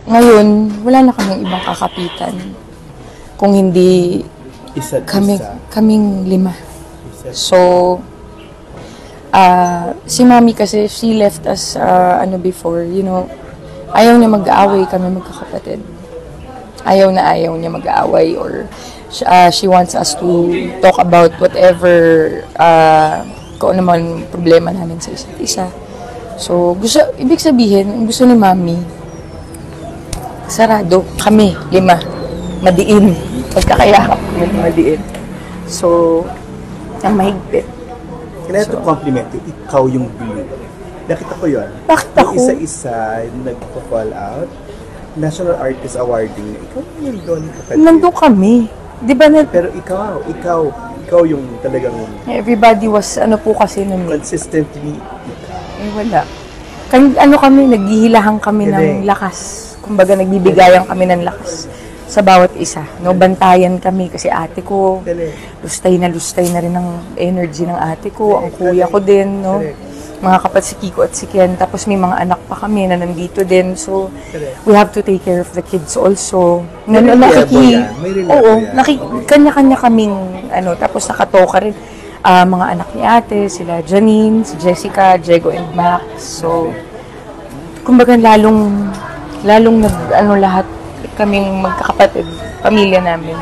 ngayon, wala na kaming ibang kakapitan. Kung hindi kaming 5. So, si Mami kasi, she left us, before, ayaw niya mag-aaway kami magkakapatid. Ayaw niya mag-aaway or she wants us to talk about whatever, kung ano man problema namin sa isa't isa. So, ibig sabihin, gusto ni Mami, sarado. Kami, 5. Madiin. Pagkakayakap kami, madiin. So, ang mahigpit. Can I have to compliment you? Ikaw yung blue. Nakita ko yun. Bakit ako? Yung isa-isa, nagpo-fall out. National Artist Awarding. Ikaw yung doon. Nandun kami. Di ba Pero ikaw yung talagang everybody was, po kasi nun. consistently Wala. Kami, naghihilahan kami ng lakas. Kumbaga, nagbibigayan kami ng lakas sa bawat isa. No, bantayan kami kasi ate ko, lustay na rin ang energy ng ate ko, ang kuya ko din, no. Mga kapatid si Kiko at si Ken, tapos may mga anak pa kami na nandito din. So, we have to take care of the kids also. Kanya-kanya kaming, tapos nakatoka rin. Mga anak ni ate, sila Janine, si Jessica, Diego and Max. So, kumbaga lalong lahat kaming magkakapatid, pamilya namin.